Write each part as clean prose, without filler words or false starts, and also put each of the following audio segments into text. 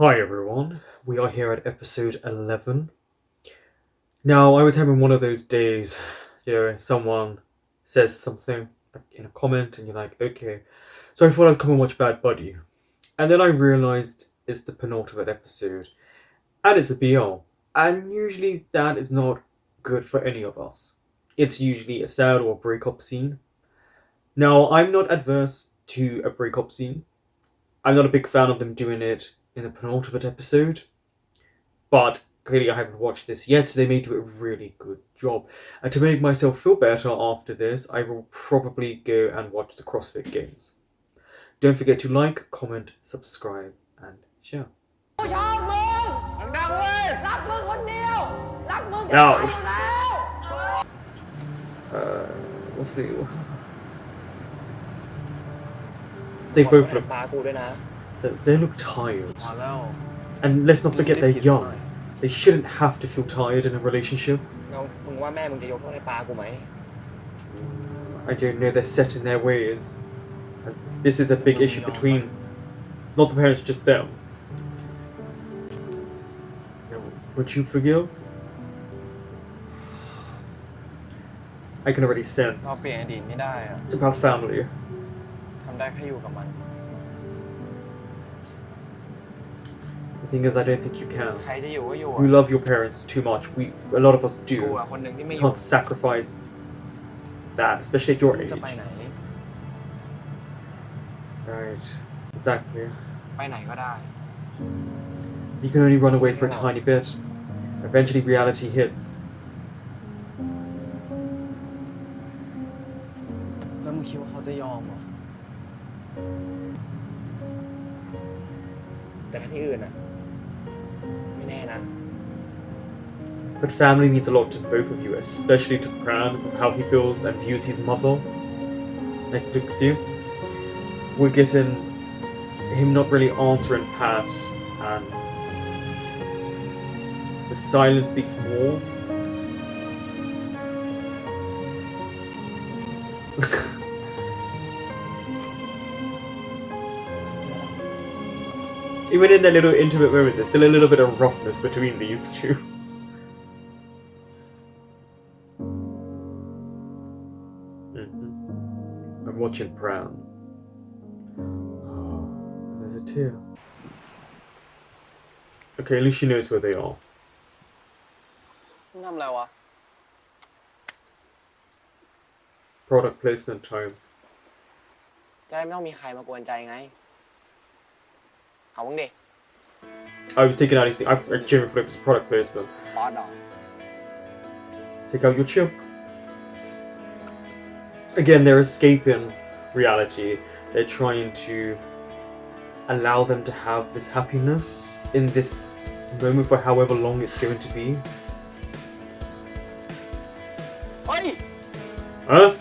Hi everyone, we are here at episode 11. Now, I was having one of those days, someone says something in a comment and you're like, okay. So I thought I'd come and watch Bad Buddy. And then I realised it's the penultimate episode. And it's a BL. And usually that is not good for any of us. It's usually a sad or breakup scene. Now, I'm not adverse to a breakup scene. I'm not a big fan of them doing it in the penultimate episode, but clearly I haven't watched this yet, so they may do a really good job. And to make myself feel better after this, I will probably go and watch the CrossFit Games. Don't forget to like, comment, subscribe, and share. Now, let's see. They both look. They look tired. And let's not forget they're young. They shouldn't have to feel tired in a relationship. I don't know, they're set in their ways. This is a big issue between not the parents, just them. Would you forgive? I can already sense. It's about family. The thing is, I don't think you can. You love your parents too much. A lot of us do. You can't sacrifice that, especially at your age. Right, exactly. You can only run away for a tiny bit. Eventually reality hits. But family means a lot to both of you, especially to Pran, with how he feels and views his mother. Like Pixie. We're getting him not really answering Pat, and the silence speaks more. Even in their little intimate moments, there's still a little bit of roughness between these two. I'm watching Pran. Oh, there's a tear. Okay, at least she knows where they are. Product placement time. I was taking out his thing. I Jimmy Flip's product placement. Take out your chip. Again, they're escaping reality. They're trying to allow them to have this happiness in this moment for however long it's going to be. Huh?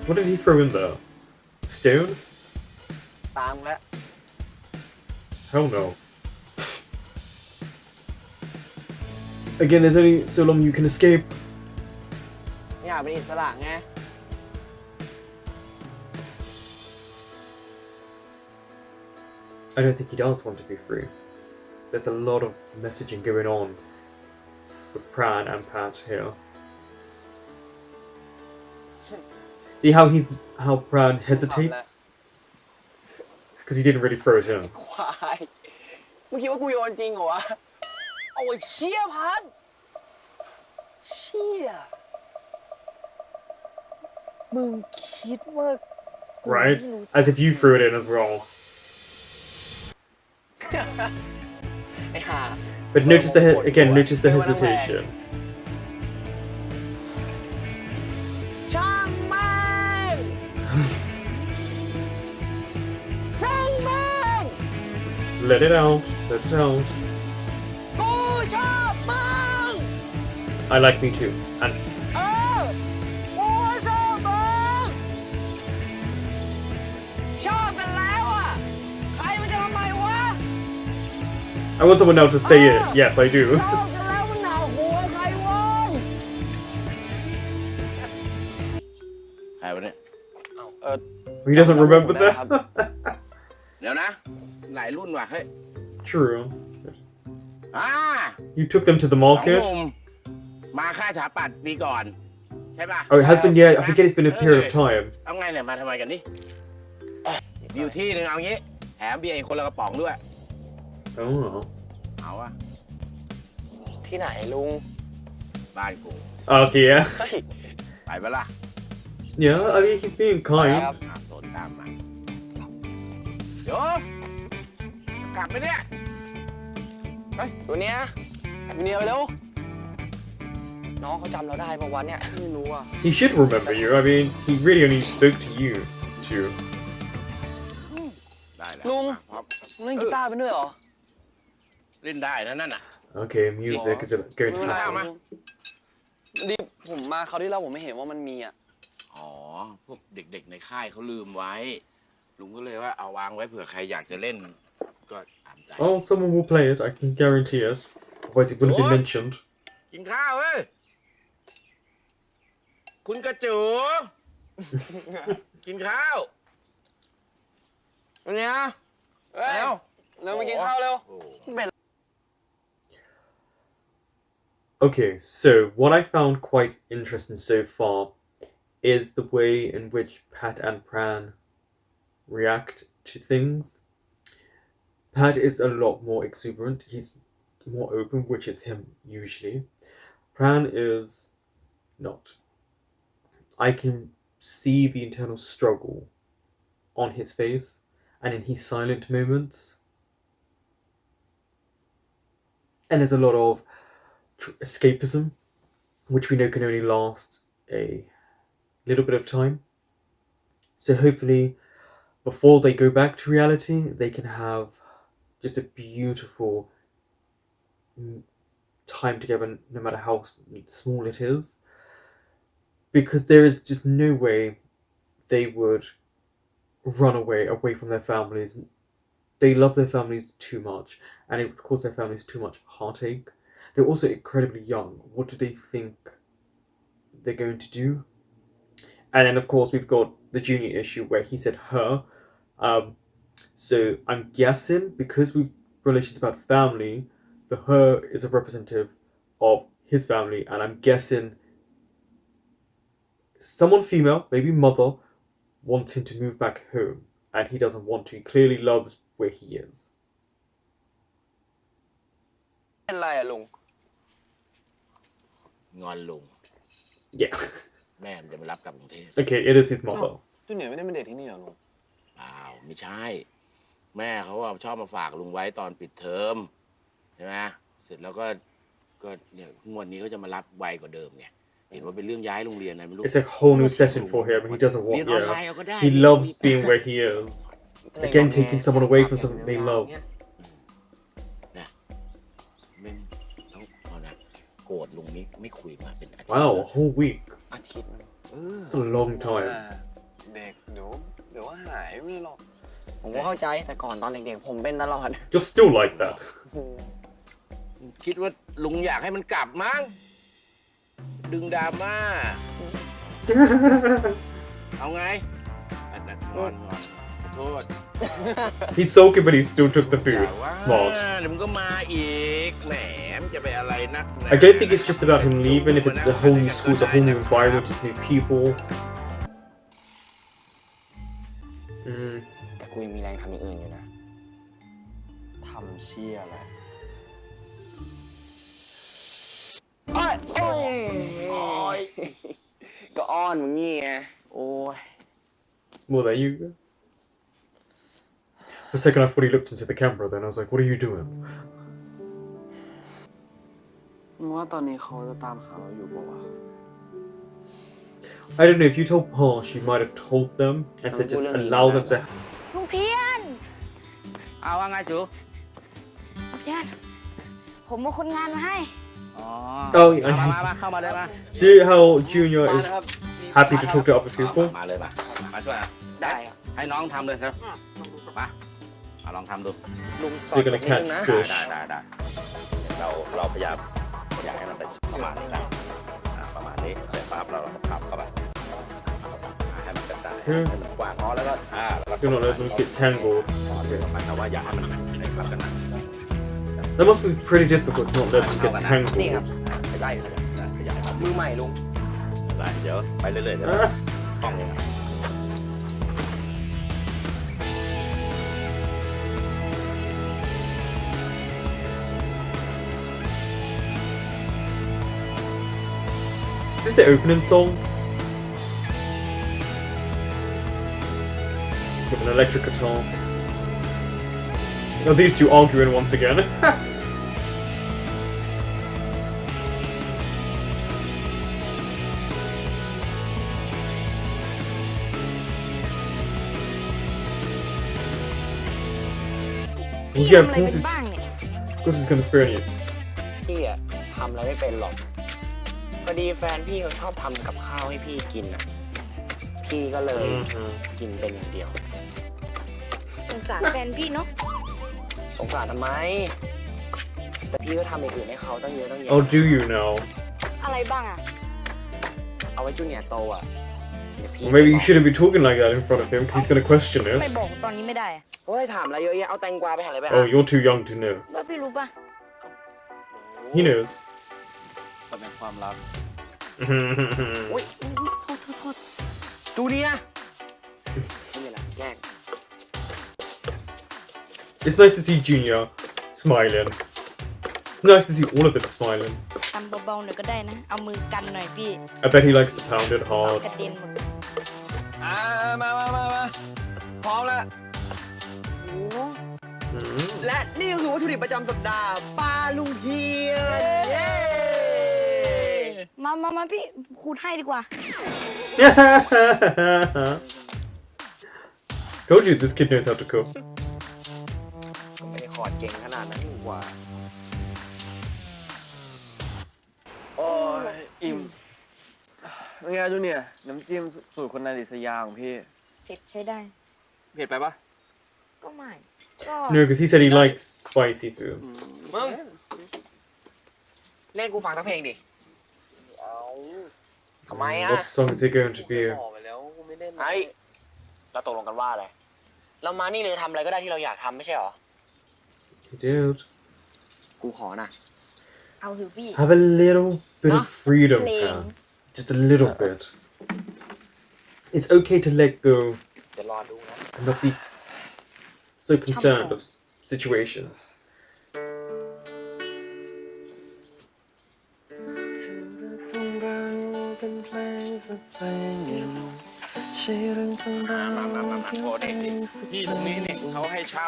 What did he throw in there? Stone? Hell no. Again, there's only so long you can escape. I don't think he does want to be free. There's a lot of messaging going on with Pran and Pat here. See how Pran hesitates? Because he didn't really throw it in. Right? As if you threw it in as well. But notice the hesitation. Let it out. Let it out. I like Me Too. And I want someone now to say it. Yes, I do. He doesn't remember that. เดี๋ยวนะหลายรุ่นว่ะเฮ้ย True. อ่า You took them to the สองห market. นุ่มมาค่ายสถาปัตย์ปีก่อนใช่ป่ะ Oh, it has been, yeah, I forget it's been a period of time. เอาไงเนี่ยมาทำไมกันนี่มีอยู่ที่หนึ่งเอางี้แถมเบียร์อีกคนละกระป๋องด้วย Oh. เอาอะ ที่ไหนลุง บ้านกู Okay, yeah. เฮ้ย ไปปะล่ะ Yeah, I mean, he's being kind. โซนตามมาเดี๋ยวกลับไปเนี่ย ตัวเนี้ยอยู่เนี่ยไปเร็วน้องเขาจำเราได้ปะวันเนี่ยไม่รู้อ่ะ He should remember you. I mean, he really only spoke to you two. ได้แล้ว ลุง พร้อม เล่นกีตาร์เป็นด้วยเหรอ เล่นได้นะนั่นน่ะ Okay, music is going to ไม่ได้ happen. เอามา ดิผมมาคราวที่แล้วผมไม่เห็นว่ามันมีอ่ะ อ๋อพวกเด็กๆในค่ายเขาลืมไว้ลุงก็เลยว่าเอาวางไว้เผื่อใครอยากจะเล่นก็ตามใจ Oh, someone will play it. I can guarantee it. Otherwise, it wouldn't be mentioned. กินข้าวเว้ยคุณกระจู กินข้าววันนี้ เฮ้ยเร็วมากินข้าวเร็ว Okay, so what I found quite interesting so far is the way in which Pat and Pran react to things. Pat is a lot more exuberant. He's more open, which is him usually. Pran is not. I can see the internal struggle on his face and in his silent moments. And there's a lot of escapism, which we know can only last a little bit of time. So hopefully, before they go back to reality, they can have just a beautiful time together, no matter how small it is. Because there is just no way they would run away from their families. They love their families too much, and it would cause their families too much heartache. They're also incredibly young. What do they think they're going to do? And then, of course, we've got the junior issue where he said her. So I'm guessing, because we've relations about family, the her is a representative of his family, and I'm guessing someone female, maybe mother, wants him to move back home, and he doesn't want to. He clearly loves where he is. เป็นไรอะลุง งอนลุง Yeah. แม่มันจะมารับกลับกรุงเทพ Okay, it is his mother. จูเนียร์ไม่ได้เป็นเด็กที่นี่เหรอลุง เปล่าไม่ใช่ แม่เขาชอบมาฝากลุงไว้ตอนปิดเทอมใช่ไหมเสร็จแล้วก็เนี่ยงวดนี้เขาจะมารับไวกว่าเดิมไงเห็นว่าเป็นเรื่องย้ายโรงเรียนอะไรไม่รู้ It's a whole new setting for him. He doesn't เรียน want. ออนไลน์ Yeah. เอาก็ได้ He loves being where he is. Again, taking someone away from something they love. ไม่ต้องเอานะโกรธลุงนี้ไม่คุยมาเป็นอาทิตย์ Wow, a whole week. อาทิตย์นึง It's a long time. เด็กเดี๋ยวว่าหายไม่หรอกผมก็เข้าใจแต่ก่อนตอนเด็กๆผมเป็นตลอด You're still like that. คิดว่าลุงอยากให้มันกลับมั้งดึงดราม่า เอาไงงอนโทษ He's sulking, but he still took the food. ว่า Smart. เดี๋ยวมันก็มาอีกแหมมันจะไปอะไรนักหนา I don't think it's just about him leaving. If it's a whole new school, it's a whole new environment, it's new people. แต่กูยังมีแรงทำอย่างอื่นอยู่นะทำเชี่ยอะไรโอ้ยก็อ้อนมึงงี้ไงโอ้ย Well, there you go. For a second, I thought he looked into the camera. Then I was like, "What are you doing?" มึงว่าตอนนี้เขาจะตามหาเราอยู่ปะวะ I don't know. If you told Paul, she might have told them and said just allow them to. ลุงเพียน เอาว่าไงจู เชิญผมมาคนงานมาให้ อ๋อ Oh, มาเข้ามาเลยมา see how Junior is happy to talk to other people. มาเลยมาช่วย ได้ครับ ให้น้องทำเลยครับมาลองทำดู ลุงส So อน you're ผม gonna นิดนึงนะ catch fish. ได้เราพยายามอยากให้มันเป็นประมาณนี้นะประมาณนี้เสร็จปั๊บเราก็พับเข้าไปให้มันกระจาย Okay. กวาดล้อแล้วก็แล้วก็ Do not let them get tangled. สอนเลยแต่ว่าอย่าให้มันในลักษณะ That must be pretty difficult to not let them get นี่ครับ tangled. ไม่ได้เลยอย่าให้มัน มือใหม่ลุง ได้เดี๋ยวไปเรื่อยๆเดี๋ยว Ah. ต้อง Is this the opening song? With an electric guitar. Oh, these two arguing once again. Well, yeah, ทำ of อะไร course เป็น it's, บ้างเนี่ย of course it's gonna spare you. พี่อะทำอะไรไม่เป็นหรอกพอดีแฟนพี่เขาชอบทำกับข้าวให้พี่กินอะพี่ก็เลย กินเป็นอย่างเดียว สงสารแฟนพี่เนาะ สงสารทำไม แต่พี่ก็ทำอย่างอื่นให้เขาตั้งเยอะตั้งแยะ Oh, do you now? อะไรบ้างอะ เอาไว้จูเนียร์โตอะเดี๋ยวพี่ Well, maybe you shouldn't be talking like that in front of him because he's gonna question ไม่ it. บอกตอนนี้ไม่ได้อะ เฮ้ยถามอะไรเยอะแยะเอาแตงกวาไปหาอะไรไปหา Oh, you're too young to know. แล้วพี่รู้ป่ะ He knows. ก็เป็นความลับ อุ้ย โทษ จูเนียร์ไม่มีอะไรแกล้ง It's nice to see Junior smiling. It's nice to see all of them smiling. ทำเบาๆหน่อยก็ได้นะ เอามือกันหน่อยพี่ I bet he likes to pound it เอา hard. กระเด็นหมด มาพร้อมแล้ว และนี่ก็คือวัตถุดิบประจำสัปดาห์ปลาลุงเพียรเย้ มาพี่ขูดให้ดีกว่า Told you this kid knows how to cook. ก็ไม่ได้ขอดเก่งขนาดนั้นดีกว่า โอ้ยอิ่มเป็นไงจูเนียร์น้ำจิ้มสูตรคนนาฬิสยาของพี่ เผ็ดใช้ได้ เผ็ดไปปะ ก็ไม่ ก็ No, because he said he likes spicy food. มึงเล่นกูฟังทั้งเพลงดิทำไมอ่ะ What song is it going to be? บอกไปแล้วกูไม่เล่น ไอ้เราตกลงกันว่าอะไร เรามานี่เลยทำอะไรก็ได้ที่เราอยากทำไม่ใช่หรอ He did. กูขอนะ เอาถือพี่ Have a little bit of freedom, Plain. Pam. Just a little bit. It's okay to let go จะรอดูนะ and not be so concerned of situations. มาโอ้นี่ที่ตรงนี้เนี่ยเขาให้เช่า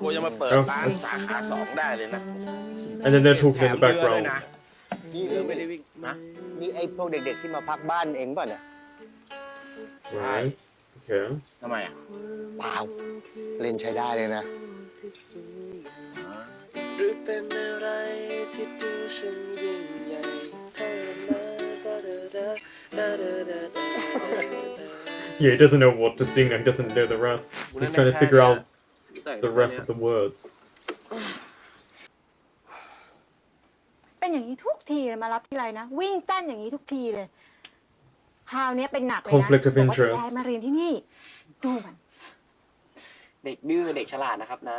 กูจะมาเปิดร้านสาขา2ได้เลยนะ And then they're talking in the แถมเรือด้วย background. นะ นี่ เรือไม่ได้วิ่งนะ นี่ไอ้พวกเด็กๆที่มาพักบ้านเองป่ะเนี่ย Right. Okay. ทำไมอ่ะ เปล่า เล่นใช้ได้เลยนะ หรือเป็นอะไรที่ดูฉันยิ่งใหญ่เท่านั้น Yeah, he doesn't know what to sing now. He doesn't know the rest. He's trying to figure out the rest of the words. เป็นอย่างนี้ทุกทีเลยมารับที่ไรนะ วิ่งเต้นอย่างนี้ทุกทีเลย คราวนี้เป็นหนักเลยนะ Conflict of บอกว่า interest จะย้ายมาเรียนที่นี่ ดูมัน เด็กดื้อเด็กฉลาดนะครับนะ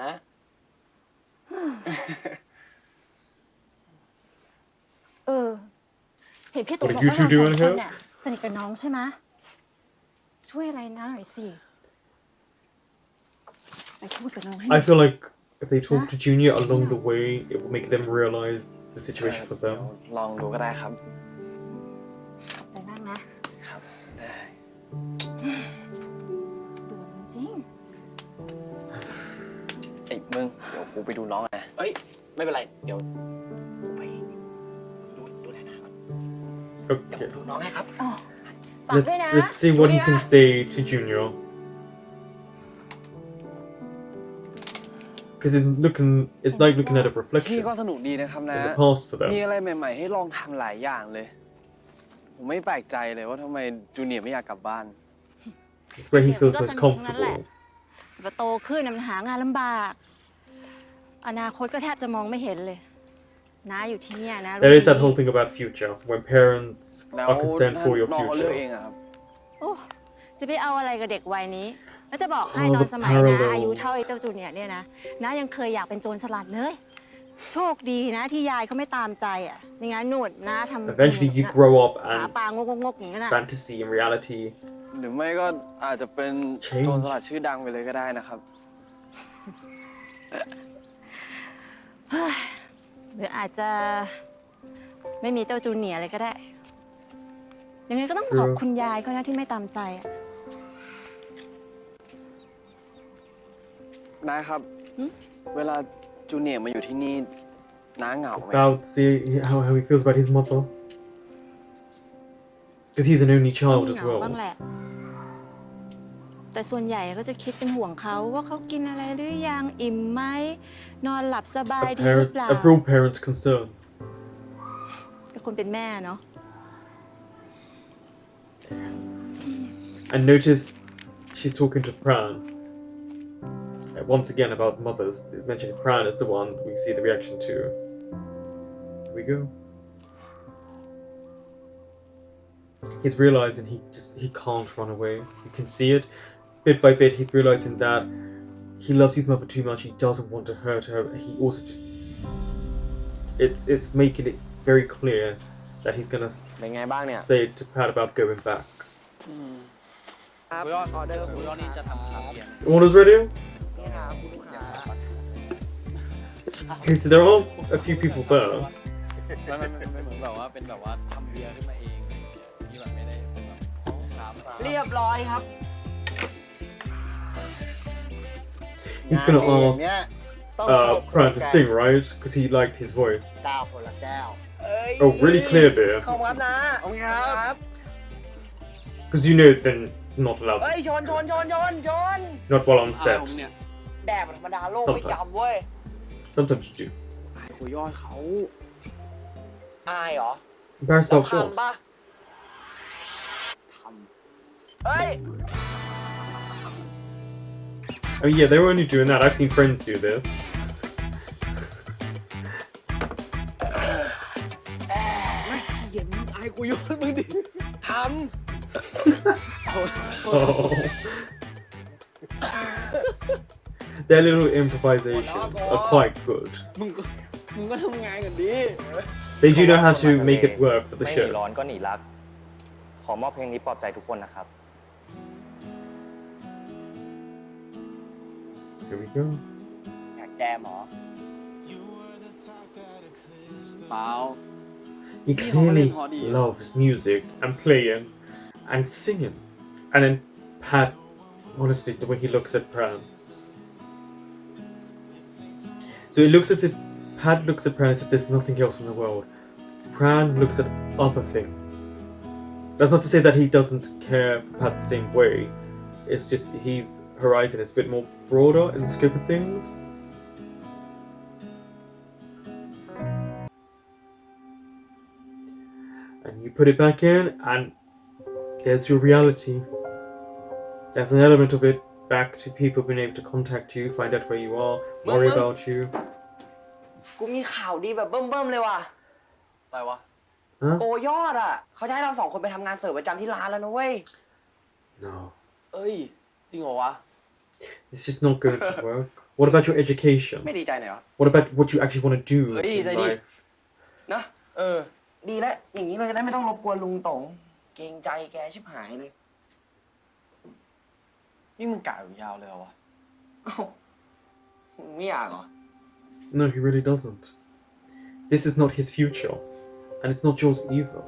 เออ เห็นพี่ตุ๊ก What บ are อก you ว่า two เราสอง doing คน here? เนี่ยสนิทกับน้องใช่ไหมช่วยอะไรนะหน่อยสิไปพูดกับน้องให้หน่ I อย feel like if they talk to Junior along the way, it will make them realize the situation for เดี๋ยว them. ลองดูก็ได้ครับ ขอบใจมากนะครับ ได้ ดูจริง ไอ้มึง เดี๋ยวกูไปดูน้องไง เอ้ย ไม่เป็นไร เดี๋ยวกูไปดูแลนาก่อนเดี๋ยว Okay. ผมดูน้องให้ครับ อ๋อฝากด้วยนะ Let's see what he can say to Junior. Because it's like looking at a พี่ reflection ก็สนุกดีนะครับนะ in the past for มี them. อะไรใหม่ๆให้ลองทำหลายอย่างเลย ผมไม่แปลกใจเลยว่าทำไมจูเนียร์ไม่อยากกลับบ้าน It's where he เดี๋ยว feels มัน most ก็สนุกทั้งนั้นแหละ comfortable. แต่โตขึ้นน่ะมันหางานลำบาก อนาคตก็แทบจะมองไม่เห็นเลยน้าอยู่ที่เนี่ยนะ There is that รู้ whole ดี thing about future when parents แล้ว are concerned for your น้องเขาเลือกเอง future. อะครับ โอ้ จะไปเอาอะไรกับเด็กวัยนี้แล้วจะบอกให้ Oh, ตอน the สมัยนะ parallels. อายุเท่าไอ้เจ้าจูเนียร์เนี่ยนะยังเคยอยากเป็นโจรสลัดเลย โชคดีนะที่ยายเขาไม่ตามใจอ่ะไม่งั้นหนุดนะทำ Eventually, you grow up หา and ปลางกอย่างนั้นนะ fantasy and reality หรือไม่ก็อาจจะเป็น Change โจรสลัดชื่อดังไปเลยก็ได้นะครับ เฮ้ยหรืออาจจะไม่มีเจ้าจูเนียร์เลยก็ได้ ยังไงก็ต้องขอบคุณยายเขานะที่ไม่ตามใจอ่ะ นายครับ เวลาจูเนียร์มาอยู่ที่นี่น้าเหงาไหม about see how he feels about his mother because he's an only ก็ child มี as เหงาบ้าง well. แหละ แต่ส่วนใหญ่ก็จะคิดเป็นห่วงเขาว่าเขากินอะไรหรือยังอิ่มไหมนอนหลับสบายดีหรือเปล่า A real parent's concern. เป็นคนเป็นแม่เนาะ And notice she's talking to Pran. Once again about mothers. Mentioning Pran is the one we see the reaction to. Here we go. He's realizing he can't run away. You can see it. Bit by bit he's realizing that he loves his mother too much. He doesn't want to hurt her. He also just it's making it very clear that he's gonna เป็นไงบ้างเนี่ย say to Pat about going back. ครับออเดอร์คุณนี่จะทำชาเพียง Orders ready? นี่ครับคุณลูกค้า Okay, so there are a few people there. ไม่เหมือนแบบว่าเป็นแบบว่าทำเบียร์ขึ้นมาเองที่แบบไม่ได้เป็นแบบช้ำ เรียบร้อยครับ He's gonna งานดีอย่างเงี้ย ask ต้องเข้า Pran to sing, right? Because he liked his voice. แก้วคนละแก้ว Oh, really clear beer. ขอบคุณครับนะขอบคุณครับ Because you know they're not allowed. เฮ้ยชน Not while on set. แดกธรรมดาโลกไม่จำเว้ย Sometimes you do. คุยยอดเขา อายเหรอ Embarrassed แล้ว about what? ทำปะเฮ้ย Oh yeah, they were only doing that. I've seen friends do this. เย็นไอ้คุยยอดมึงดิท Oh. Their little improvisations are quite good. ำมึงก็ทำงานกันดิ They do know how to make it work for the ไม่หนีร้อ show. นก็หนีรัก ขอมอบเพลงนี้ปลอบใจทุกคนนะครับ Here we go. อยากแจมเหรอ เปล่า He clearly loves music and playing and singing. And then Pat, honestly, the way he looks at Pran. So it looks as if Pat looks at Pran as if there's nothing else in the world. Pran looks at other things. That's not to say that he doesn't care for Pat the same way. It's just his horizon is a bit more broader in the scope of things. And you put it back in, and there's your reality. There's an element of it back to people being able to contact you, find out where you are, worry about you. กูมีข่าวดีแบบเบิ่มๆเลยว่ะ อะไรวะ Huh? โกยอดอ่ะ เขาจะให้เราสองคนไปทำงานเสิร์ฟประจำที่ร้านแล้วนะเว้ย No. เอ้ย จริงเหรอวะ It's just not going to work. What about your education? ไม่ดีใจหน่อยเหรอ What about what you actually want to do Hey, in Daddy. life? นะ ดีแล้ว อย่างนี้เราจะได้ไม่ต้องรบกวนลุงต๋ง เกรงใจแกชิบหายเลย นี่มึงกะอยู่ยาวเลยเหรอวะ เอ้ามึงไม่อยากเหรอ No, he really doesn't. This is not his future. And it's not yours either.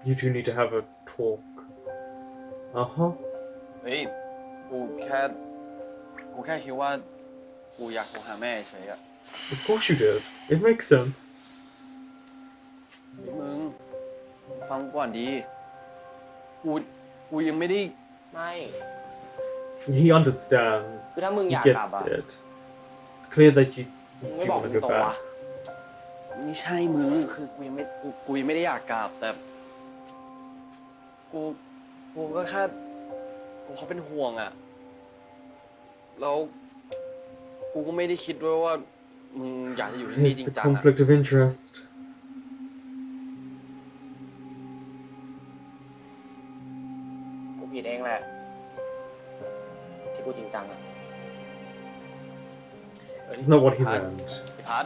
You two need to have a talk. Uh-huh. เฮ้ย กูแค่คิดว่า กูอยากโทรหาแม่เฉยอะ Of course you did. It makes sense. เฮ้ยมึง ฟังก่อนดี กูยังไม่ได้ ไม่ He understands. คือถ้ามึง He อยากกลับ gets อ่ะ it. It's clear that you มึงไม่ do บอก want ลุ to ง go ต๋งวะ back. ไม่ใช่มึง คือกูยังไม่ได้อยากกลับ แต่ กูก็แค่เขาเป็นห่วงอะแล้วกูก็ไม่ได้คิดด้วยว่า มึงอยากจะอยู่ที่นี่ Here's จริ the งจังอะ conflict of interest. กูผิดเองแหละ ที่กูจริงจังอะ It's not what he พัด meant. ไอ้พัด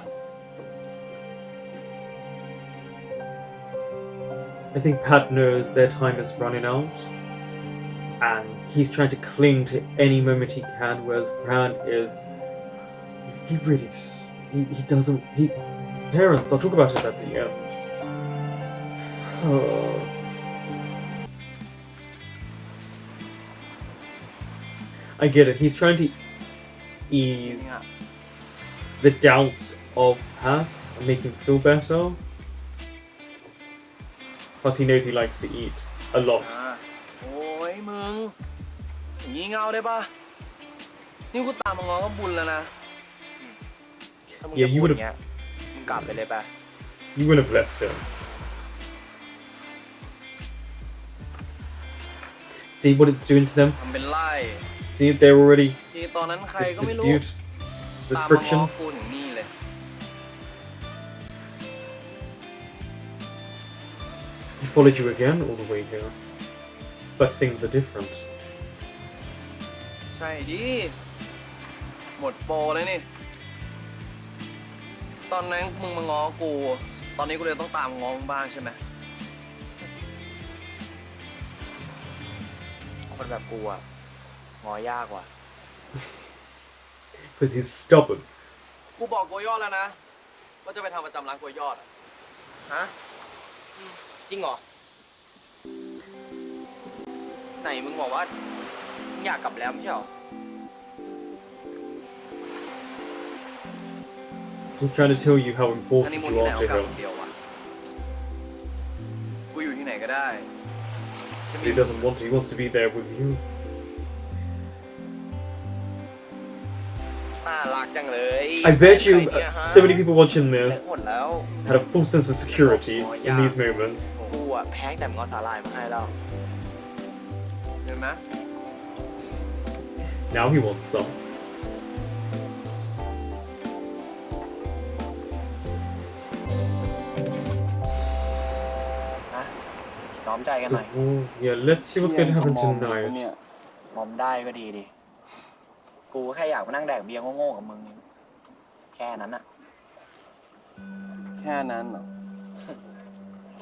I think Pat knows their time is running out, and he's trying to cling to any moment he can, whereas Bran is. He really just. He doesn't. Parents, I'll talk about it at the end. Oh. I get it. He's trying to ease the doubts of Pat and make him feel better. Plus, he knows he likes to eat a lot. โอ้ยมึงอย่างงี้เงาได้ปะนี่กูตามมางอก็บุญแล้วนะถ้ามึง Yeah, จะ you พูด would've- อย่างเงี้ยมึงกลับไปเลยปะ You wouldn't have left him. See what it's doing to them? ทำเป็นไล่ See, they're already. ที่ตอนนั้นใคร This ก็ไม่รู้ dispute, this ตามมางอ friction. กูถึงนี่เลย He followed you again all the way here. But things are different. ใช่ดิ หมดโปรเลยนี่ ตอนนั้นมึงมางอกู ตอนนี้กูเลยต้องตามงอมึงบ้างใช่ไหม คนแบบกูอะงอยากว่ะ Because he's stubborn. กูบอกโกยอดแล้วนะ ว่าจะไปทำประจำร้านโกยอดอะ ฮะ จริงเหรอ ไหนมึงบอกว่ามึงอยากกลับแล้วไม่ใช่เหรอ He's trying to tell you how อัน important นี้มูล you ที่ไหน are เอา to กลับ him. คนเดียววะ กูอยู่ที่ไหนก็ได้จะ But มี he doesn't want to. He wants to be there with you. น่ารักจังเลย I bet you ใครเนี่ยฮะ so many people watching เละ this หมดแล้ว had a full sense of security in these moments. กูอะแพ้งแต่มึงเอาสาหร่ายมาให้แล้ว เห็นไหม Now he wants some. นะน้อมใจกันห So, น่อย yeah, let's see what's going to happen เนี่ย tonight. มอมได้ก็ดีดิ กูแค่อยากมานั่งแดกเบียร์โง่ๆกับมึง แค่นั้นอะ แค่นั้นเหรอ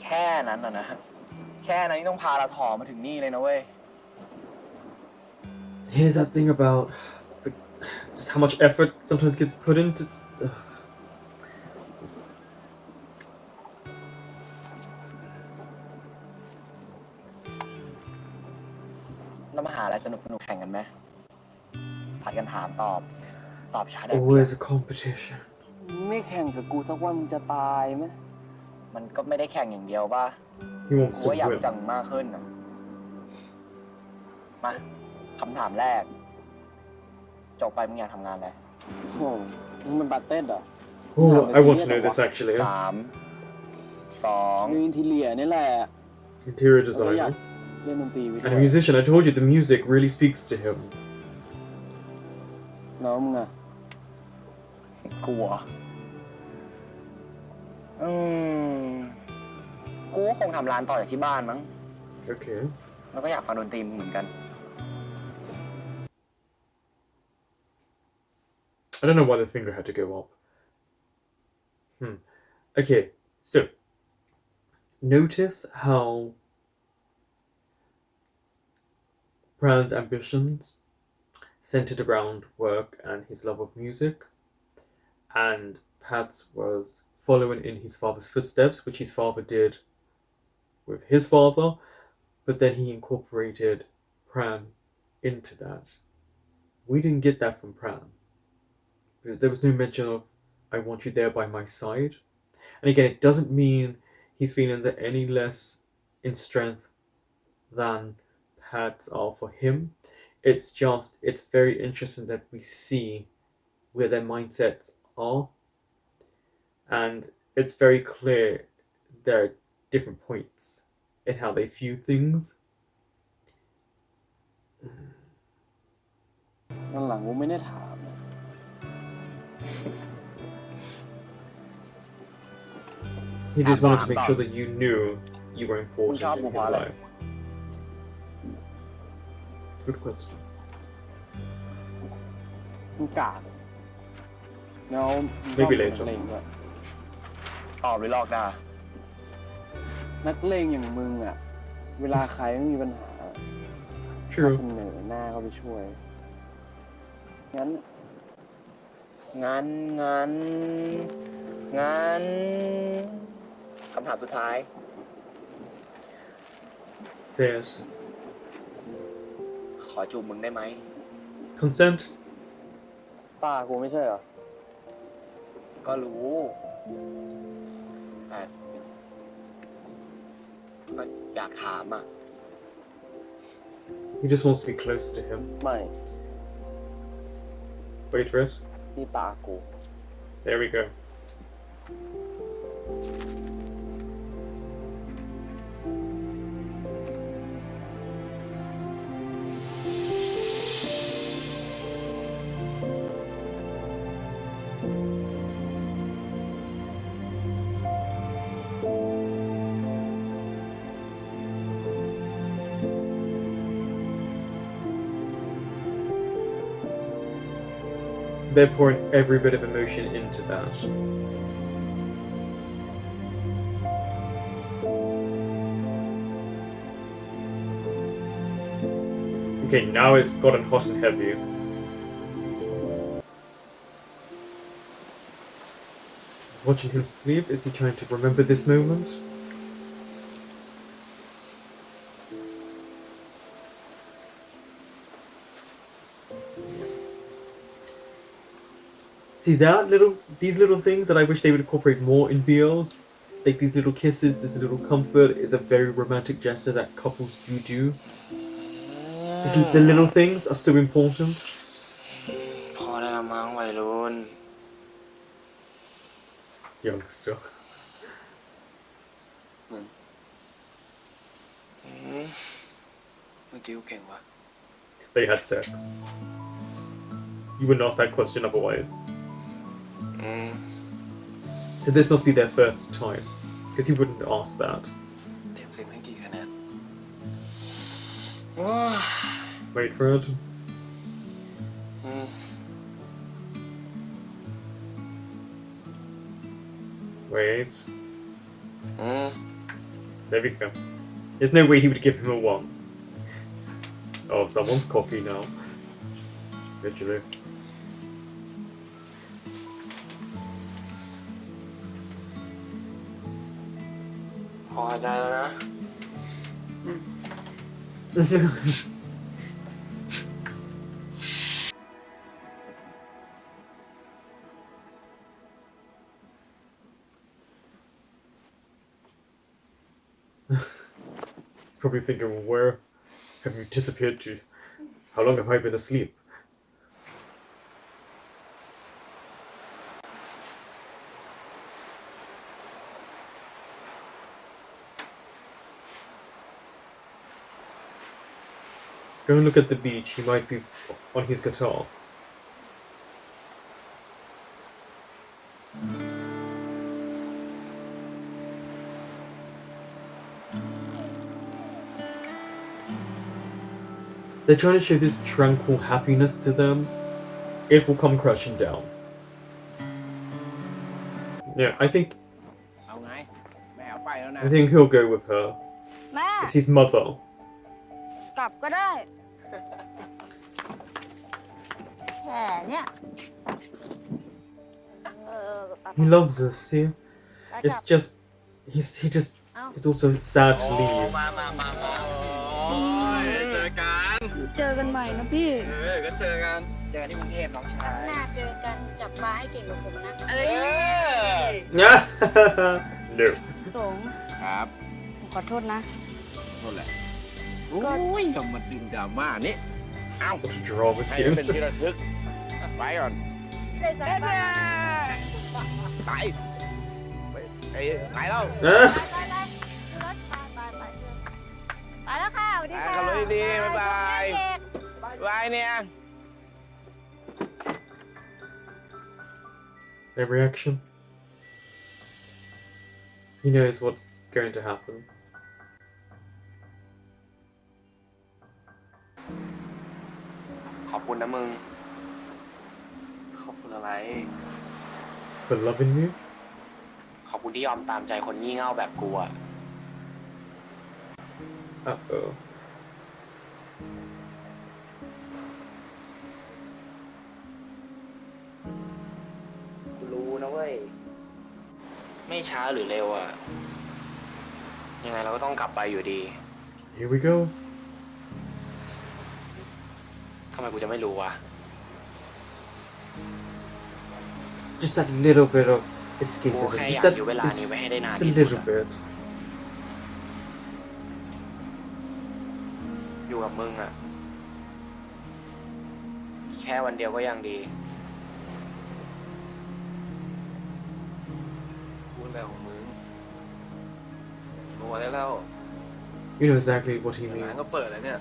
แค่นั้นอะนะ แค่นั้นนี่ต้องพาเราถอมาถึงนี่เลยนะเว้ย Here's that thing about just how much effort sometimes gets put into. เรามาหาอะไรสนุกๆแข่งกันไหมผัดกันถามตอบช้าแดกเบีย Always ร์ a competition. ไม่แข่งกับกูสักวันมึงจะตายไหม มันก็ไม่ได้แข่งอย่างเดียวป่ะ He wants กู to ว่าอยาก win. จังมากขึ้นนะมาคำถามแรก จบไปมึงอยากทำงานอะไร โอ้มึงเป็นบาร์เต้นเหรอ Oh, I want to know this actually. 3 2 มีอินทีเลียนี่แหละ Interior designer เล่นดนตรีไปด้ and ว a ย musician. I told you the music really speaks to him. น้องมึงอะ กูเหรอกูก็คงทำร้านต่อจากที่บ้านมั้ง Okay. แล้วก็อยากฟังดนตรีมึงเหมือนกัน I don't know why the finger had to go up. Okay, so notice how Bran's ambitions centered around work and his love of music, and Pat's was following in his father's footsteps, which his father did with his father, but then he incorporated Pran into that. We didn't get that from Pran. There was no mention of I want you there by my side. And again, it doesn't mean his feelings are any less in strength than Pat's are for him. It's very interesting that we see where their mindsets are. And it's very clear there are different points in how they view things. วันหลังกูไม่ได้ถาม He just wanted to make sure that you knew you were important Job in his Mubarak. life. Good question. มึงกากแล้วมึงชอบ Maybe เป็น later. นักเลงด้วย ตอบหรือหลอกด่า นักเลงอย่างมึงอ่ะ เวลาใครไม่มีปัญหาก็ True. เสนอหน้าเข้าไปช่วย งั้น งั้นคำถามสุดท้าย Say it. ขอจูบมึงได้ไหม Consent? ตากูไม่ใช่เหรอ ก็รู้แต่ก็อยากถามอ่ะ He just wants to be close to him. ไม่ Wait for it. นี่ตากู There we go. They're pouring every bit of emotion into that. Okay, now it's gotten hot and heavy. Watching him sleep, is he trying to remember this moment? See these little things that I wish they would incorporate more in BLs, like these little kisses, this little comfort is a very romantic gesture that couples do. The little things are so important. พอได้ละมั้งวัยรุ่น Youngster. เมื่อกี้กูเก่งวะ They had sex. You wouldn't ask that question otherwise. So this must be their first time, because you wouldn't ask that. เต็มสิบให้กี่คะแนน Wait for it. Wait. There we go. There's no way he would give him a 1. Oh, someone's cocky now. Literally. พอใจแล้วนะ He's probably thinking, where have you disappeared to? How long have I been asleep? Go and look at the beach. He might be on his guitar. They're trying to show this tranquil happiness to them. It will come crashing down. Yeah, I think เอาไง แม่เอาไปแล้วนะ I think he'll go with her. แม่ It's his mother. กลับก็ได้ แค่เนี่ย He loves us, see? It's just he just it's also sad to leave. โอ้ยเจอกัน เจอกันใหม่นะพี่ ก็เจอกัน เจอกันที่กรุงเทพน้องชาย หน้าเจอกันจับปลาให้เก่งกว่าผมนะ No. ตง ครับ ผมขอโทษนะ โน่นแหละโอ้ยกำมาดึงดราม่านี่เอ้า What a drama ให้ king. เป็นที่ระทึกไปก่อน ได้สายปลา ไปไปไปแล้ว ไปรถไปแล้วค่ะสวัสดีค่ะ ขับรถดีๆบ๊ายบาย เด็ก บายเนี่ย Their reaction. He He knows what's going to happen. ขอบคุณนะมึง ขอบคุณอะไร For loving you? ขอบคุณที่ยอมตามใจคนงี่เง่าแบบกูอะ Uh-oh. กูรู้นะเว้ย ไม่ช้าหรือเร็วอะยังไงเราก็ต้องกลับไปอยู่ดี Here we go. ทำไมกูจะไม่รู้วะ Just that little bit of กู escapism. แค่อ Just ยาก that, อยู่เวลานี้ไว้ให้ได้นาน just a ที่สุด little อะ bit. อยู่กับมึงอะแค่วันเดียวก็ยังดี พูดอะไรของมึงรู้ได้แล้ว You know exactly what he ร้าน means. ก็เปิดแล้วเนี่ย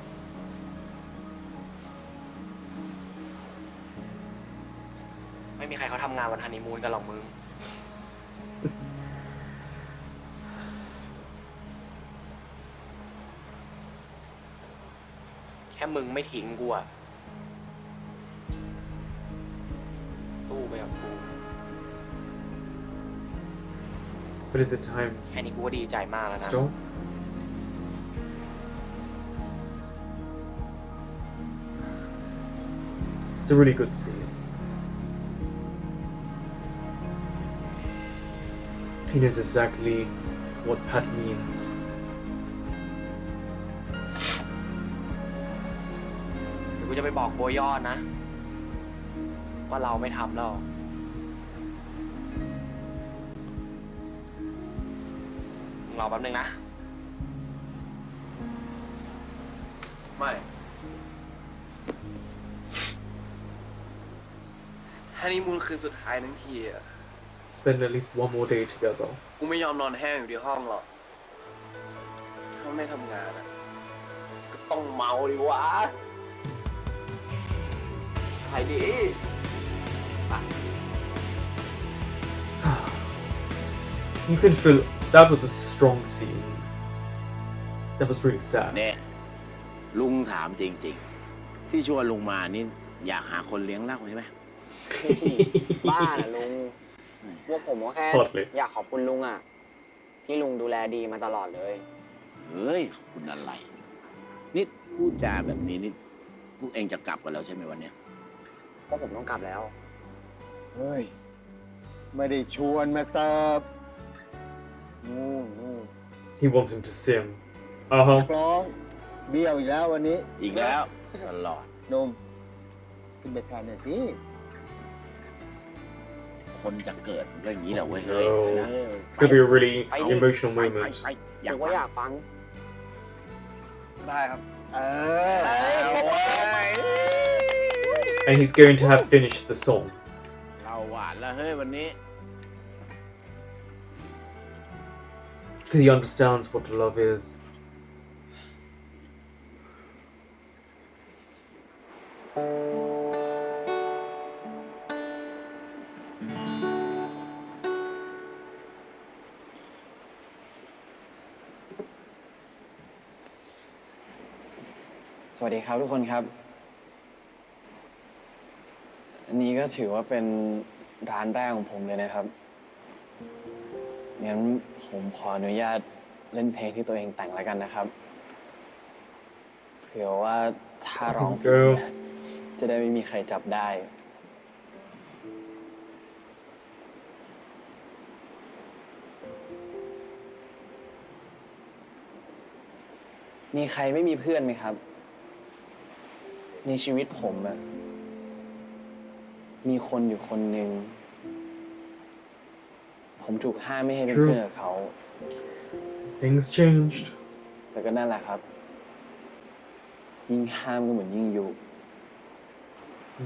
ไม่มีใครเขาทำงานวันฮันนีมูนกันหรอกมึง แค่มึงไม่ทิ้งกูอะสู้ไปกับกู But is it time แค่นี้กูก็ดีใจมากแล้ว to นะ stop? It's a really good scene. He knows exactly what Pat means. เดี๋ยวกูจะไปบอกโบยอดนะ ว่าเราไม่ทำแล้วมึงรอแป๊บนึงนะ ไม่ฮันนีมูนคืนสุดท้ายทั้งทีอะ Spend at least one more day together. กูไม่ยอมนอนแห้งอยู่ที่ห้องหรอก ถ้าไม่ทำงานอะก็ต้องเมาดิวะใครดี You can feel that was a strong scene. That was really sad. เนี่ยลุงถามจริงๆ ที่ชวนลุงมานี่อยากหาคนเลี้ยงเหล้าใช่ไหม บ้าน่ะลุง พวกผมก็แค่ Hardly. อยากขอบคุณลุงอ่ะ ที่ลุงดูแลดีมาตลอดเลย เฮ้ยขอบคุณอะไร นี่พูดจาแบบนี้นี่พวกเองจะกลับกันแล้วใช่ไหมวันเนี้ย เพราะผมต้องกลับแล้ว เฮ้ย ไม่ได้ชวนมาเสิร์ฟนู่น He wants him to sing. นั Uh-huh. กร้องเบี้ยวอีกแล้ววันนี้ อีกแล้วตลอด นมขึ้นไปแทนหน่อยสิ คนจะเกิดมันก็อย่างนี้แหละเว้ยเฮ้ย No. นะ It's gonna be a really I- emotional ไป moment. อยาก ผมก็อยากฟัง ได้ครับ เออเอาไว้ And he's going to have finished the song. เราหวานแล้วเฮ้ยวันนี้ Because he understands what love is. สวัสดีครับทุกคนครับ อันนี้ก็ถือว่าเป็นร้านแรกของผมเลยนะครับ งั้นผมขออนุญาตเล่นเพลงที่ตัวเองแต่งแล้วกันนะครับ เผื่อว่าถ้าร้องผิดเนี่ยจะได้ไม่มีใครจับได้ มีใครไม่มีเพื่อนไหมครับ ในชีวิตผมอะมีคนอยู่คนหนึ่ง ผมถูกห้ามไม่ให้เป็นเพื่อนกับเขา Things changed. แต่ก็นั่นแหละครับ ยิ่งห้ามก็เหมือนยิ่งยุ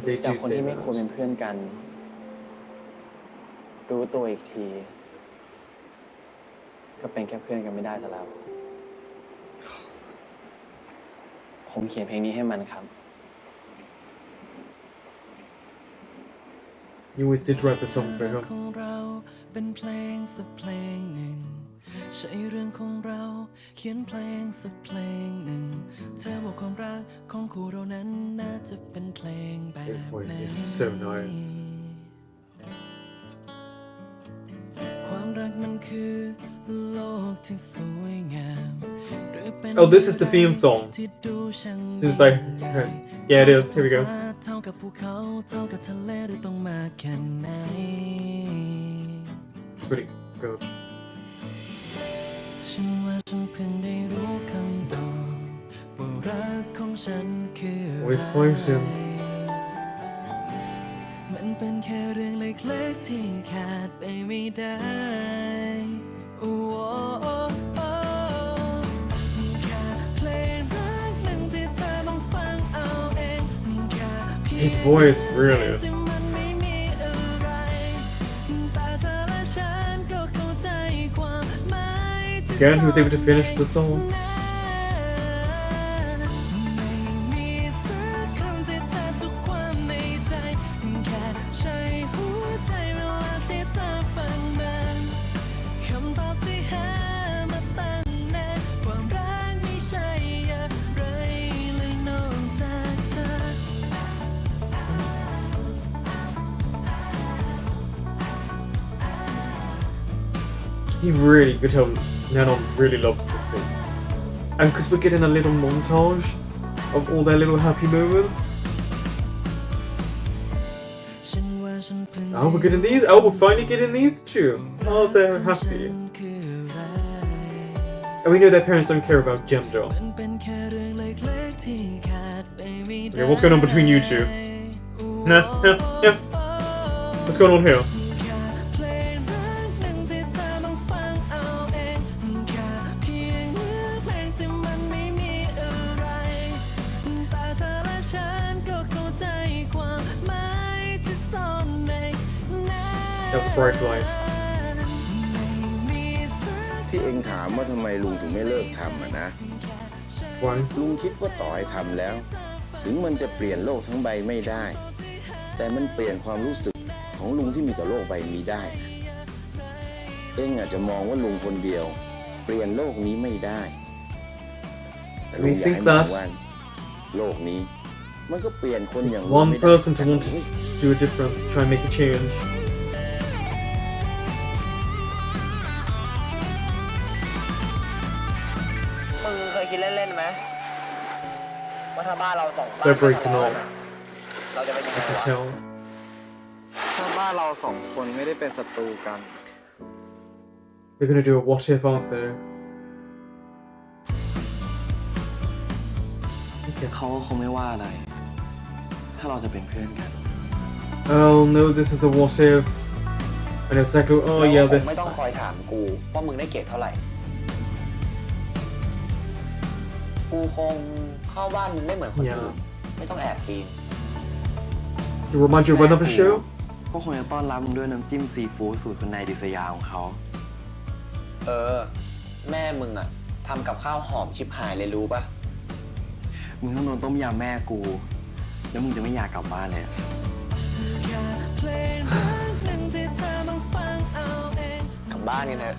They จาก do คน say ที่ไม่ควร that. เป็นเพื่อนกัน รู้ตัวอีกที ก็เป็นแค่เพื่อนกันไม่ได้ซะแล้ว ผมเขียนเพลงนี้ให้มันครับ You always did write the song for ข him. องเราเป็นเพลงสักเพลงหนึ่ง ใช่เรื่องของเราเขียนเพลงสักเพลงหนึ่งเธอบอกความรักของคู่เรานั้นน่าจะเป็นเพลงแบบ Your ไหน voice is so nice. ความรักมันคือโลกที่สวยงามหรือเป็น Oh, this is the theme song. ที่ดูช่าง As soon as I heard. Yeah, it is. Here we go. เท่ากับภูเขาเท่ากับทะเลหรือต้องมากแค่ไหน It's really good. ฉันว่าฉันเพิ่งได้รู้คำตอบว่ารักของฉันคืออะไร Voice function. มันเป็นแค่เรื่องเล็กๆที่ขาดไปไม่ได้โอ้โอ้โอ้แค่เพลงรักหนึ่งที่เธอต้องฟังเอาเองแค่เพียง His voice, really. ที่มันไม่มีอะไรแต่เธอและฉันก็เข้าใจความหมายที่ Again, he was able to finish the song. ไม่มีสักคำที่แทนทุกความในใจแค่ใช้หัวใจเวลาที่เธอฟังมันคำตอบที่หามาตั้งนานความรักไม่ใช่อะไรเลยนอกจากเธอ He really could tell Nanon really loves to sing. And because we're getting a little montage of all their little happy moments. ฉันว่าฉันเพิ่ง Oh, we're getting these. Oh, we're finally getting these too. Oh, they're happy. คืออะไร And we know their parents don't care about gender. มันเป็นแค่เรื่องเล็กๆที่ขาดไปไม่ได้ Okay, what's going on between you two? Nah, yeah, yeah. What's going on here? แค่เพลงรักหนึ่งที่เธอต้องฟังเอาเองแค่เพียงเนื้อเพลงที่มันไม่มีอะไรแต่เธอและฉันก็เข้าใจความหมายที่ซ่อนในนั้น That was a bright light. ที่เองถามว่าทำไมลุงถึงไม่เลิกทำนะ Why? ลุงคิดว่าต่อให้ทำแล้ว ถึงมันจะเปลี่ยนโลกทั้งใบไม่ได้ แต่มันเปลี่ยนความรู้สึกของลุงที่มีต่อโลกใบนี้ได้นะเองอาจจะมองว่าลุงคนเดียว เปลี่ยนโลกนี้ไม่ได้ แต่ลุงอยากให้มองว่าโลกนี้ มันก็เปลี่ยนคนอย่างลุง One ไม่ได้ person to want to do a difference, try and make a change. มึงเคยคิดเล่นๆไหมว่าถ้าบ้านเราสองบ้าน They're breaking up. เราจะเป็นยังไง I can วะ tell. ถ้าบ้านเราสองคนไม่ได้เป็นศัตรูกัน They're gonna do a what if, aren't they? Okay. เขาก็คงไม่ว่าอะไร ถ้าเราจะเป็นเพื่อนกัน Oh no, this is a what if. And it's like, oh แล้ว yeah, ก็ค they. งไม่ต้องคอยถามกูว่ามึงได้เกรดเท่าไหร่ กูคงเข้าบ้านมึงไม่เหมือนคนอื่น ไม่ต้องแอบปีน You remind you of another show? ก็คงจะต้อนรับมึงด้วยน้ำจิ้มซีฟู้ดสูตรคุณนายดิษยาของเขา แม่มึงอะทำกับข้าวหอมชิบหายเลยรู้ปะ มึงต้องโดนต้มยำแม่กู แล้วมึงจะไม่อยากกลับบ้านเลย กลับบ้านกันเถอะ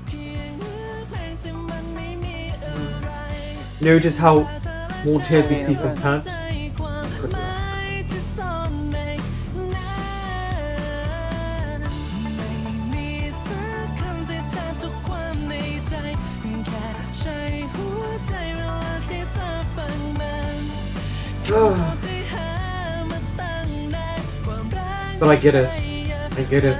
Notice how more tears we see from Pat. Good luck. 'But I get it. I get it.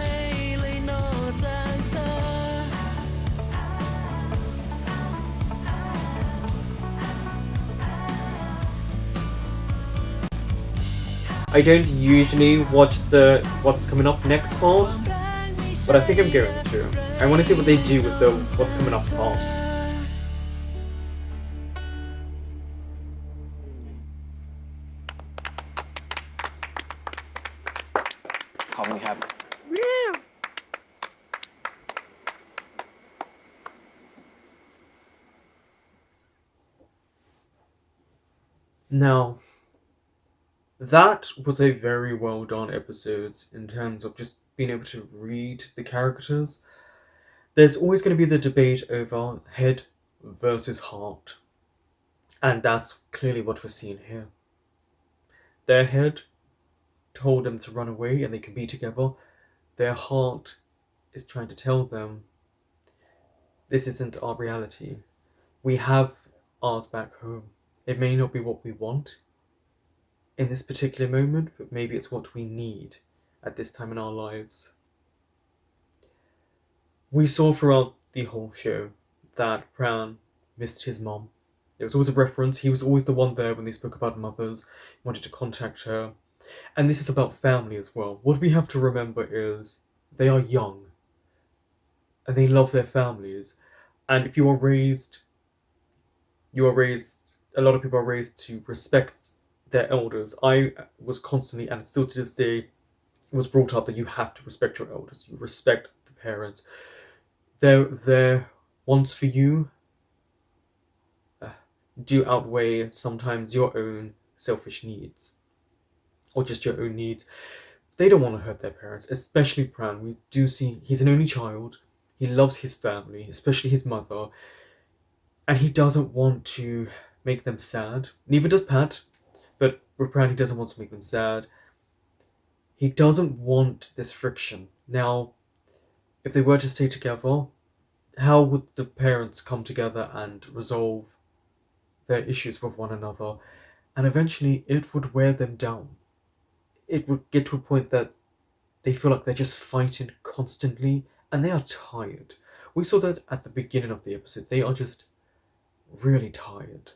I don't usually watch the what's coming up next part, but I think I'm going to. I want to see what they do with the what's coming up part. ขอบคุณครับ Now, that was a very well done episode in terms of just being able to read the characters there's always going to be the debate over head versus heart. And that's clearly what we're seeing here. Their head told them to run away and they can be together. Their heart is trying to tell them, this isn't our reality. We have ours back home. It may not be what we want in this particular moment, but maybe it's what we need at this time in our lives. We saw throughout the whole show that Pran missed his mom. There was always a reference. He was always the one there when they spoke about mothers. He wanted to contact her. And this is about family as well. What we have to remember is they are young. And they love their families. And if you are raised, a lot of people are raised to respect their elders. I was constantly, and still to this day, was brought up that you have to respect your elders. You respect the parents. Their wants for you do outweigh sometimes your own selfish needs. Or just your own needs. They don't want to hurt their parents, especially Pran. We do see he's an only child. He loves his family, especially his mother. And he doesn't want to make them sad. Neither does Pat. But with Pran, he doesn't want to make them sad. He doesn't want this friction. Now, if they were to stay together, how would the parents come together and resolve their issues with one another? And eventually, it would wear them down. It would get to a point that they feel like they're just fighting constantly, and they are tired. We saw that at the beginning of the episode. They are just really tired.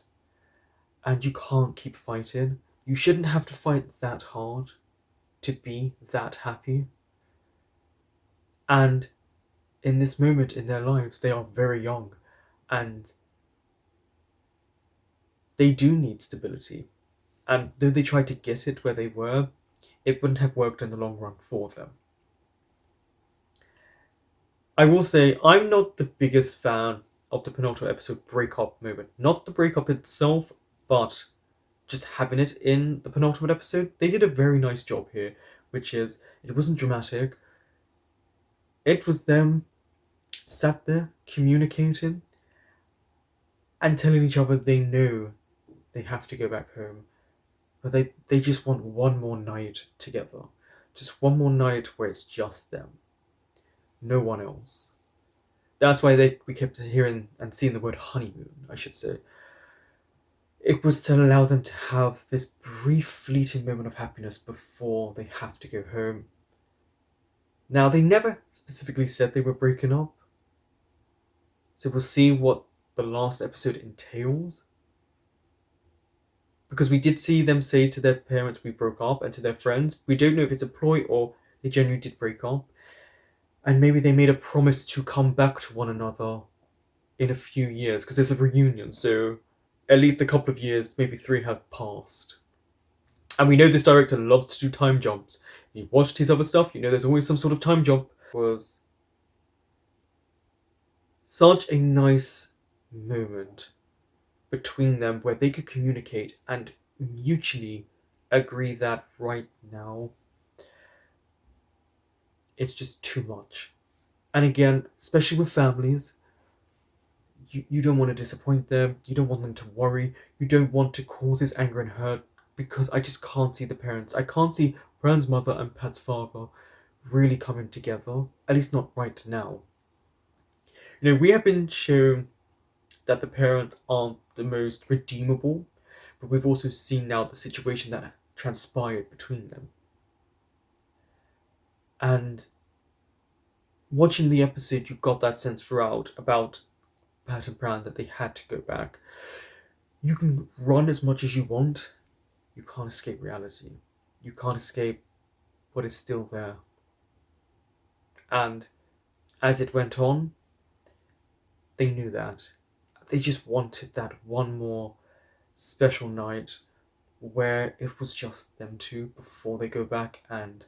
And you can't keep fighting. You shouldn't have to fight that hard to be that happy. And in this moment in their lives, they are very young. And they do need stability. And though they tried to get it where they were, it wouldn't have worked in the long run for them. I will say, I'm not the biggest fan of the penultimate episode breakup moment. Not the breakup itself, but just having it in the penultimate episode. They did a very nice job here, which is, it wasn't dramatic. It was them sat there, communicating, and telling each other they know they have to go back home. But they just want one more night together. Just one more night where it's just them. No one else. That's why we kept hearing and seeing the word honeymoon, I should say. It was to allow them to have this brief fleeting moment of happiness before they have to go home. Now, they never specifically said they were breaking up. So we'll see what the last episode entails. Because we did see them say to their parents we broke up, and to their friends. We don't know if it's a ploy or they genuinely did break up. And maybe they made a promise to come back to one another in a few years. Because there's a reunion, so at least a couple of years, maybe 3 have passed. And we know this director loves to do time jumps. If you watched his other stuff, you know there's always some sort of time jump. It was such a nice moment between them where they could communicate and mutually agree that right now it's just too much. And again, especially with families, you don't want to disappoint them, you don't want them to worry, you don't want to cause this anger and hurt, because I just can't see the parents. I can't see Bran's mother and Pat's father really coming together, at least not right now. You know, we have been shown that the parents aren't the most redeemable, but we've also seen now the situation that transpired between them. And watching the episode, you got that sense throughout about Pat and Bran that they had to go back. You can run as much as you want, you can't escape reality. You can't escape what is still there. And as it went on, they knew that. They just wanted that one more special night where it was just them two before they go back and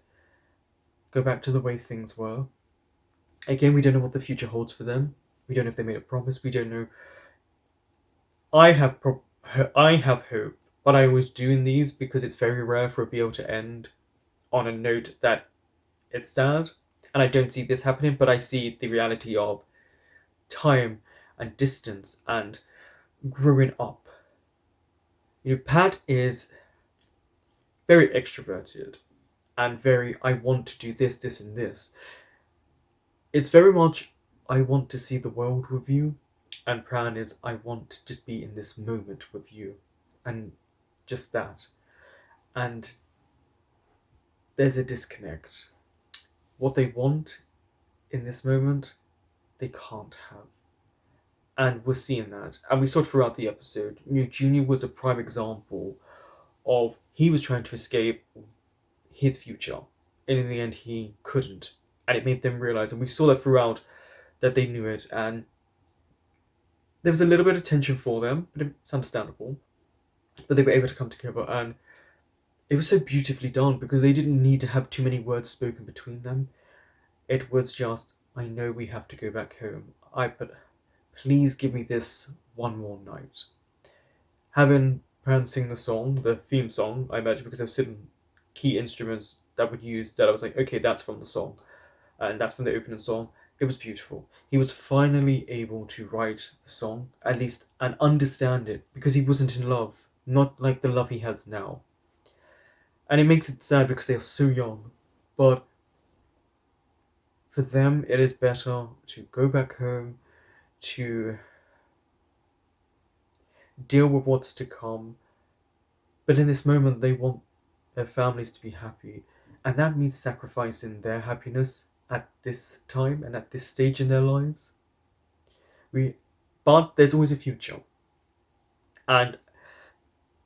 go back to the way things were. Again, we don't know what the future holds for them. We don't know if they made a promise. We don't know. I have hope, but I always do in these because it's very rare for a BL to end on a note that it's sad. And I don't see this happening, but I see the reality of time and distance and growing up. Pat is very extroverted and very, I want to do this, this, and this. It's very much, I want to see the world with you, and Pran is, I want to just be in this moment with you, and just that. And there's a disconnect. What they want in this moment, they can't have. And we're seeing that. And we saw it throughout the episode. Junior was a prime example of he was trying to escape his future. And in the end, he couldn't. And it made them realize, and we saw that throughout, that they knew it. And there was a little bit of tension for them, but it's understandable. But they were able to come together. And it was so beautifully done because they didn't need to have too many words spoken between them. It was just, I know we have to go back home. But please give me this one more night. Having Pran sing the song, the theme song, I imagine, because there were certain key instruments that were used that I was like, okay, that's from the song. And that's from the opening song. It was beautiful. He was finally able to write the song, at least, and understand it, because he wasn't in love. Not like the love he has now. And it makes it sad because they are so young. But for them, it is better to go back home, to deal with what's to come. But in this moment, they want their families to be happy. And that means sacrificing their happiness at this time and at this stage in their lives. But there's always a future. And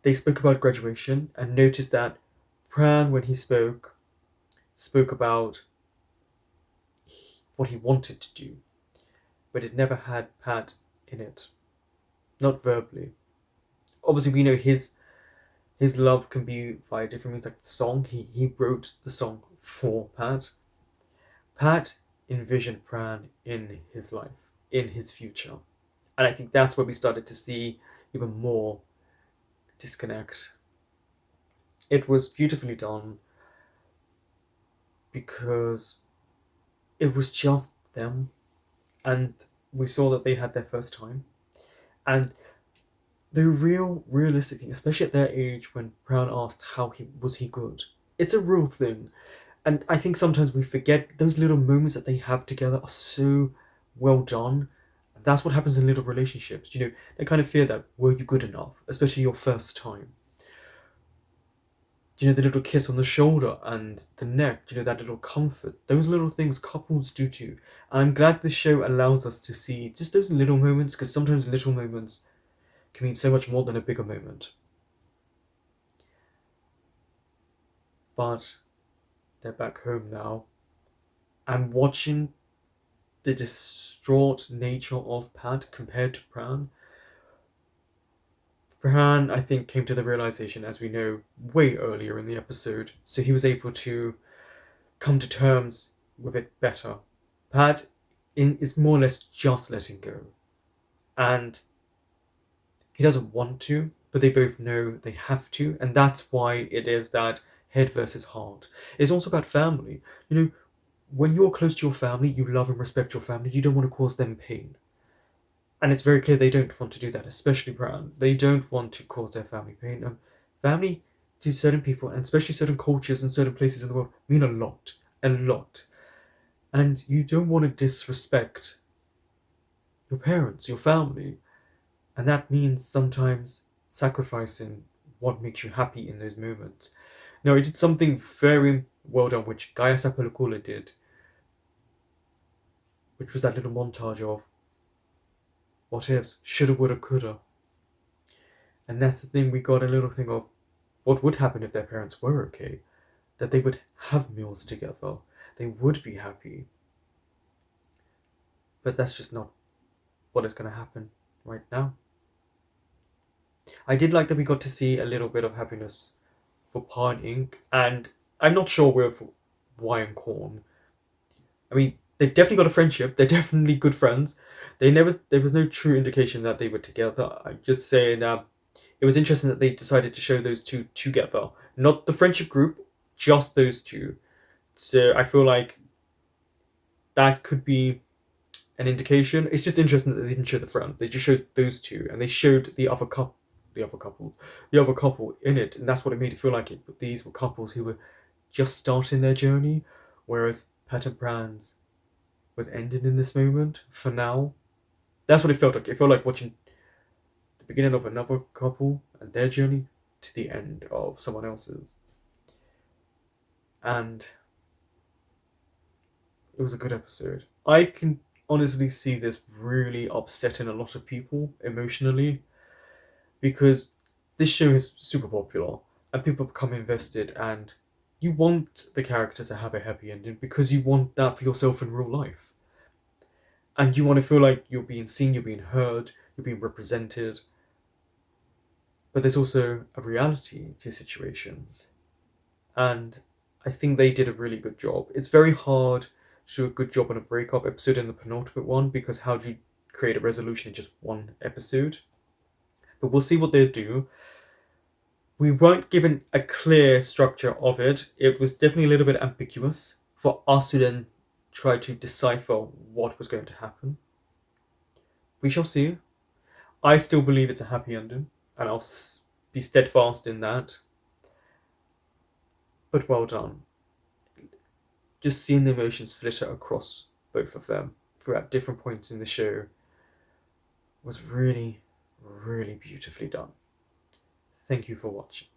they spoke about graduation and noticed that Pran, when he spoke about what he wanted to do, but it never had Pat in it. Not verbally. Obviously, we know his love can be via different means, like the song. He wrote the song for Pat. Pat envisioned Pran in his life, in his future. And I think that's where we started to see even more disconnect. It was beautifully done because it was just them, and we saw that they had their first time. And the realistic thing, especially at their age, when Brown asked how he good, it's a real thing. And I think sometimes we forget those little moments that they have together are so well done. That's what happens in little relationships. They kind of fear that, were you good enough? Especially your first time. The little kiss on the shoulder and the neck, that little comfort. Those little things couples do too. And I'm glad this show allows us to see just those little moments, because sometimes little moments can mean so much more than a bigger moment. But they're back home now. And watching the distraught nature of Pat compared to Pran. Pran, I think, came to the realization, as we know, way earlier in the episode, so he was able to come to terms with it better. Pat is more or less just letting go. And he doesn't want to, but they both know they have to, and that's why it is that head versus heart. It's also about family. When you're close to your family, you love and respect your family, you don't want to cause them pain. And it's very clear they don't want to do that, especially Brown. They don't want to cause their family pain. Family to certain people, and especially certain cultures and certain places in the world, mean a lot. A lot. And you don't want to disrespect your parents, your family. And that means sometimes sacrificing what makes you happy in those moments. Now, he did something very well done, which Gaya Sapalakula did, which was that little montage of what ifs, shoulda, woulda, coulda. And that's the thing, we got a little thing of what would happen if their parents were okay. That they would have meals together. They would be happy. But that's just not what is going to happen right now. I did like that we got to see a little bit of happiness for Pa and Ink, and I'm not sure with Y and Corn. I mean, they've definitely got a friendship. They're definitely good friends. There was no true indication that they were together. I'm just saying, it was interesting that they decided to show those two together. Not the friendship group, just those two. So I feel like that could be an indication. It's just interesting that they didn't show the friend. They just showed those two, and they showed the other couple in it, and that's what it made it feel like it. But these were couples who were just starting their journey, whereas Pat and Bran's was ending in this moment for now. That's what it felt like. It felt like watching the beginning of another couple and their journey to the end of someone else's. And it was a good episode. I can honestly see this really upsetting a lot of people emotionally, because this show is super popular and people become invested, and you want the characters to have a happy ending because you want that for yourself in real life. And you want to feel like you're being seen, you're being heard, you're being represented. But there's also a reality to situations. And I think they did a really good job. It's very hard to do a good job on a breakup episode in the penultimate one, because how do you create a resolution in just one episode? But we'll see what they do. We weren't given a clear structure of it. It was definitely a little bit ambiguous for us to then try to decipher what was going to happen. We shall see. I still believe it's a happy ending, and I'll be steadfast in that. But well done. Just seeing the emotions flitter across both of them throughout different points in the show was really, really beautifully done. Thank you for watching.